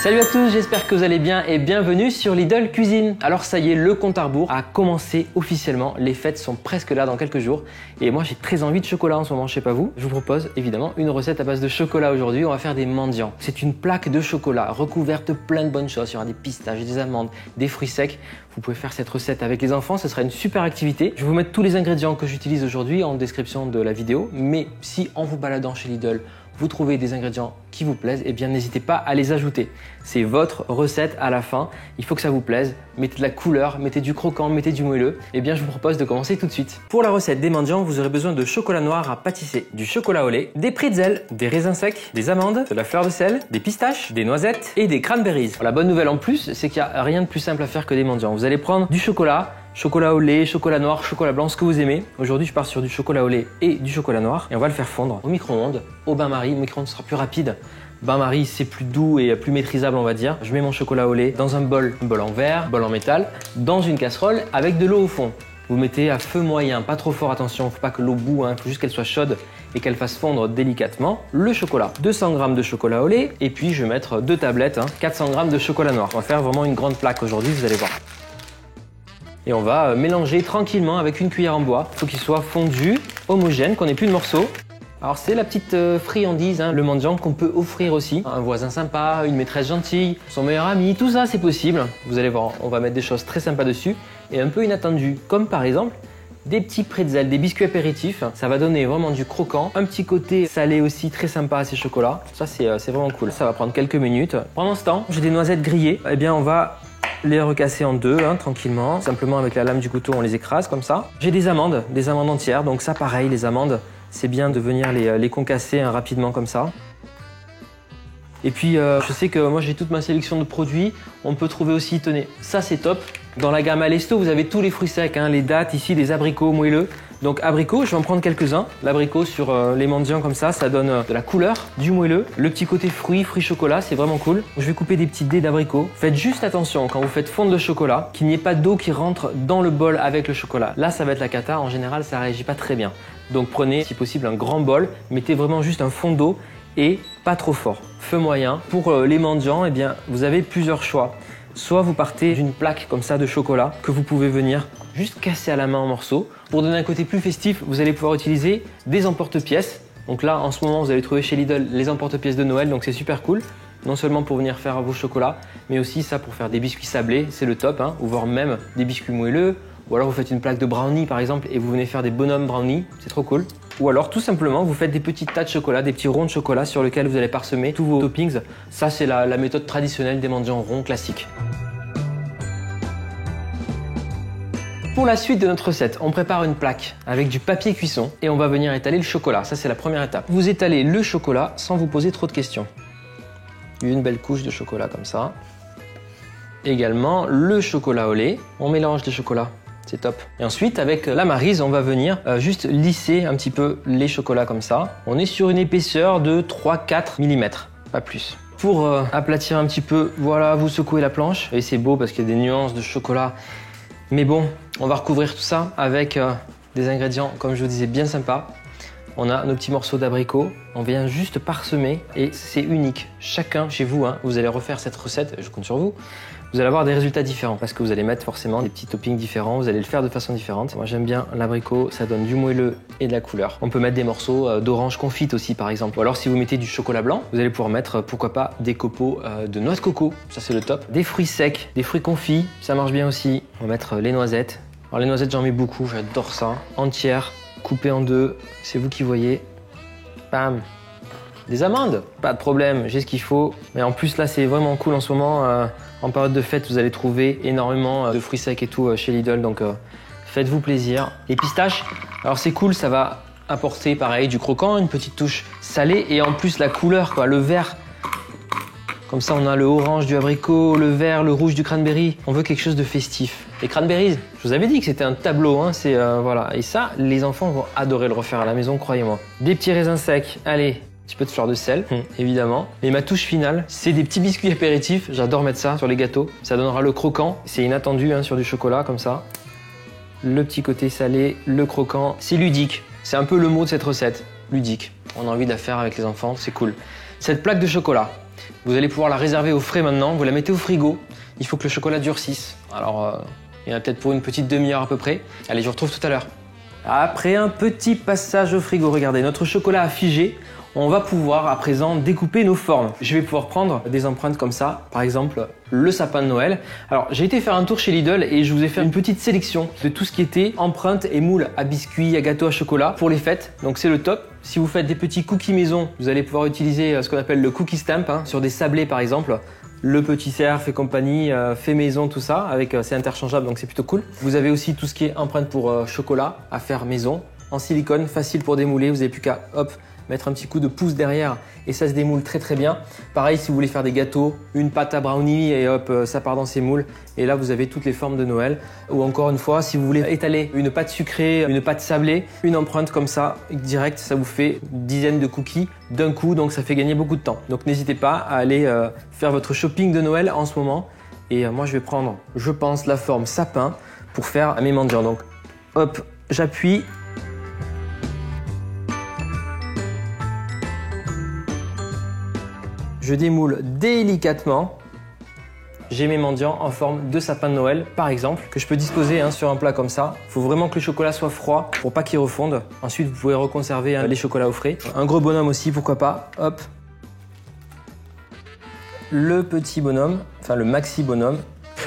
Salut à tous, j'espère que vous allez bien et bienvenue sur Lidl Cuisine. Alors ça y est, le compte à rebours a commencé officiellement. Les fêtes sont presque là dans quelques jours et moi j'ai très envie de chocolat en ce moment, je sais pas vous. Je vous propose évidemment une recette à base de chocolat aujourd'hui. On va faire des mendiants. C'est une plaque de chocolat recouverte de plein de bonnes choses. Il y aura des pistaches, des amandes, des fruits secs. Vous pouvez faire cette recette avec les enfants, ce sera une super activité. Je vais vous mettre tous les ingrédients que j'utilise aujourd'hui en description de la vidéo. Mais si en vous baladant chez Lidl, vous trouvez des ingrédients qui vous plaisent, eh bien n'hésitez pas à les ajouter. C'est votre recette à la fin, il faut que ça vous plaise. Mettez de la couleur, mettez du croquant, mettez du moelleux. Eh bien je vous propose de commencer tout de suite. Pour la recette des mendiants, vous aurez besoin de chocolat noir à pâtisser, du chocolat au lait, des pretzels, des raisins secs, des amandes, de la fleur de sel, des pistaches, des noisettes et des cranberries. La bonne nouvelle en plus, c'est qu'il n'y a rien de plus simple à faire que des mendiants. Vous allez prendre du chocolat au lait, chocolat noir, chocolat blanc, ce que vous aimez. Aujourd'hui, je pars sur du chocolat au lait et du chocolat noir. Et on va le faire fondre au micro-ondes, au bain-marie. Le micro-ondes sera plus rapide. Bain-marie, c'est plus doux et plus maîtrisable, on va dire. Je mets mon chocolat au lait dans un bol en verre, bol en métal, dans une casserole avec de l'eau au fond. Vous mettez à feu moyen, pas trop fort, attention, faut pas que l'eau boue, il faut juste qu'elle soit chaude et qu'elle fasse fondre délicatement le chocolat. 200 g de chocolat au lait et puis je vais mettre 2 tablettes, 400 g de chocolat noir. On va faire vraiment une grande plaque aujourd'hui, vous allez voir. Et on va mélanger tranquillement avec une cuillère en bois. Il faut qu'il soit fondu, homogène, qu'on n'ait plus de morceaux. Alors c'est la petite friandise, le mendiant qu'on peut offrir aussi. Un voisin sympa, une maîtresse gentille, son meilleur ami, tout ça c'est possible. Vous allez voir, on va mettre des choses très sympas dessus et un peu inattendues. Comme par exemple des petits pretzels, des biscuits apéritifs. Ça va donner vraiment du croquant. Un petit côté salé aussi très sympa à ces chocolats. Ça c'est vraiment cool. Ça va prendre quelques minutes. Pendant ce temps, j'ai des noisettes grillées. Eh bien on va les recasser en deux, tranquillement. Simplement avec la lame du couteau, on les écrase comme ça. J'ai des amandes entières. Donc ça, pareil, les amandes, c'est bien de venir les concasser rapidement comme ça. Et puis, je sais que moi, j'ai toute ma sélection de produits. On peut trouver aussi, tenez, ça c'est top. Dans la gamme Alesto, vous avez tous les fruits secs, les dattes ici, des abricots moelleux. Donc abricots, je vais en prendre quelques-uns. L'abricot sur les mendiants comme ça donne de la couleur, du moelleux. Le petit côté fruits chocolat, c'est vraiment cool. Je vais couper des petits dés d'abricots. Faites juste attention quand vous faites fondre le chocolat, qu'il n'y ait pas d'eau qui rentre dans le bol avec le chocolat. Là, ça va être la cata. En général, ça réagit pas très bien. Donc prenez, si possible, un grand bol. Mettez vraiment juste un fond d'eau et pas trop fort. Feu moyen. Pour les mendiants, eh bien, vous avez plusieurs choix. Soit vous partez d'une plaque comme ça de chocolat que vous pouvez venir juste casser à la main en morceaux. Pour donner un côté plus festif, vous allez pouvoir utiliser des emporte-pièces. Donc là, en ce moment, vous allez trouver chez Lidl les emporte-pièces de Noël, donc c'est super cool. Non seulement pour venir faire vos chocolats, mais aussi ça pour faire des biscuits sablés, c'est le top, ou voire même des biscuits moelleux. Ou alors vous faites une plaque de brownie par exemple et vous venez faire des bonhommes brownie, c'est trop cool. Ou alors tout simplement vous faites des petites tas de chocolat, des petits ronds de chocolat sur lesquels vous allez parsemer tous vos toppings. Ça c'est la méthode traditionnelle des mendiants ronds classiques. Pour la suite de notre recette, on prépare une plaque avec du papier cuisson et on va venir étaler le chocolat. Ça c'est la première étape. Vous étalez le chocolat sans vous poser trop de questions. Une belle couche de chocolat comme ça. Également le chocolat au lait. On mélange les chocolats. C'est top. Et ensuite, avec la maryse, on va venir juste lisser un petit peu les chocolats comme ça. On est sur une épaisseur de 3-4 mm, pas plus. Pour aplatir un petit peu, voilà, vous secouez la planche. Et c'est beau parce qu'il y a des nuances de chocolat. Mais bon, on va recouvrir tout ça avec des ingrédients, comme je vous disais, bien sympas. On a nos petits morceaux d'abricot. On vient juste parsemer et c'est unique. Chacun chez vous, vous allez refaire cette recette, je compte sur vous. Vous allez avoir des résultats différents parce que vous allez mettre forcément des petits toppings différents, vous allez le faire de façon différente. Moi j'aime bien l'abricot, ça donne du moelleux et de la couleur. On peut mettre des morceaux d'orange confite aussi par exemple. Ou alors si vous mettez du chocolat blanc, vous allez pouvoir mettre pourquoi pas des copeaux de noix de coco, ça c'est le top. Des fruits secs, des fruits confits, ça marche bien aussi. On va mettre les noisettes. Alors les noisettes j'en mets beaucoup, j'adore ça. Entières, coupées en deux, c'est vous qui voyez. Bam! Des amandes, pas de problème, j'ai ce qu'il faut. Mais en plus là c'est vraiment cool en ce moment. En période de fête, vous allez trouver énormément de fruits secs et tout chez Lidl, donc faites-vous plaisir. Les pistaches, alors c'est cool, ça va apporter pareil du croquant, une petite touche salée et en plus la couleur, le vert. Comme ça on a le orange du abricot, le vert, le rouge du cranberry. On veut quelque chose de festif. Les cranberries, je vous avais dit que c'était un tableau, voilà. Et ça, les enfants vont adorer le refaire à la maison, croyez-moi. Des petits raisins secs, allez. Un petit peu de fleur de sel, évidemment. Et ma touche finale, c'est des petits biscuits apéritifs. J'adore mettre ça sur les gâteaux. Ça donnera le croquant. C'est inattendu sur du chocolat, comme ça. Le petit côté salé, le croquant. C'est ludique. C'est un peu le mot de cette recette. Ludique. On a envie de la faire avec les enfants, c'est cool. Cette plaque de chocolat, Vous allez pouvoir la réserver au frais maintenant. Vous la mettez au frigo. Il faut que le chocolat durcisse. Alors, il y en a peut-être pour une petite demi-heure à peu près. Allez, je vous retrouve tout à l'heure. Après un petit passage au frigo, regardez, notre chocolat a figé. On va pouvoir à présent découper nos formes. Je vais pouvoir prendre des empreintes comme ça, par exemple le sapin de Noël. Alors j'ai été faire un tour chez Lidl et je vous ai fait une petite sélection de tout ce qui était empreintes et moules à biscuits, à gâteaux, à chocolat pour les fêtes. Donc c'est le top. Si vous faites des petits cookies maison, vous allez pouvoir utiliser ce qu'on appelle le cookie stamp sur des sablés par exemple. Le petit cerf et compagnie, fait maison, tout ça, avec c'est interchangeable donc c'est plutôt cool. Vous avez aussi tout ce qui est empreinte pour chocolat à faire maison, en silicone, facile pour démouler, vous n'avez plus qu'à mettre un petit coup de pouce derrière et ça se démoule très très bien. Pareil si vous voulez faire des gâteaux, une pâte à brownie et ça part dans ces moules et là vous avez toutes les formes de Noël. Ou encore une fois si vous voulez étaler une pâte sucrée, une pâte sablée, une empreinte comme ça direct, ça vous fait une dizaine de cookies d'un coup donc ça fait gagner beaucoup de temps. Donc n'hésitez pas à aller faire votre shopping de Noël en ce moment et moi je vais prendre je pense la forme sapin pour faire mes mendiants. Donc hop, j'appuie. Je démoule délicatement. J'ai mes mendiants en forme de sapin de Noël, par exemple, que je peux disposer sur un plat comme ça. Il faut vraiment que le chocolat soit froid pour pas qu'il refonde. Ensuite, vous pouvez reconserver les chocolats au frais. Un gros bonhomme aussi, pourquoi pas. Hop. Le petit bonhomme, enfin le maxi bonhomme.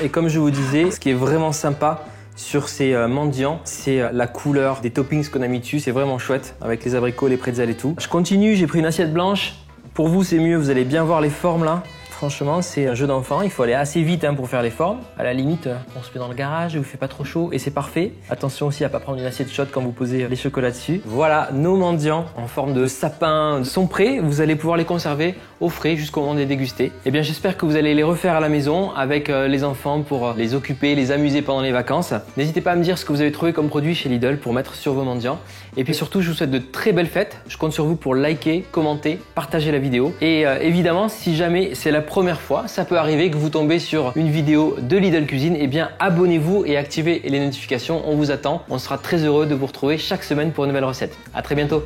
Et comme je vous disais, ce qui est vraiment sympa sur ces mendiants, c'est la couleur des toppings qu'on a mis dessus. C'est vraiment chouette avec les abricots, les pretzels et tout. Je continue, j'ai pris une assiette blanche. Pour vous, c'est mieux, vous allez bien voir les formes là. Franchement, c'est un jeu d'enfant, il faut aller assez vite pour faire les formes. À la limite, on se met dans le garage, il vous fait pas trop chaud et c'est parfait. Attention aussi à pas prendre une assiette chaude quand vous posez les chocolats dessus. Voilà, nos mendiants en forme de sapin sont prêts. Vous allez pouvoir les conserver au frais jusqu'au moment de les déguster. Eh bien, j'espère que vous allez les refaire à la maison avec les enfants pour les occuper, les amuser pendant les vacances. N'hésitez pas à me dire ce que vous avez trouvé comme produit chez Lidl pour mettre sur vos mendiants. Et puis surtout, je vous souhaite de très belles fêtes. Je compte sur vous pour liker, commenter, partager la vidéo. Et évidemment, si jamais c'est la première fois, ça peut arriver que vous tombez sur une vidéo de Lidl Cuisine, eh bien abonnez-vous et activez les notifications, on vous attend. On sera très heureux de vous retrouver chaque semaine pour une nouvelle recette. À très bientôt.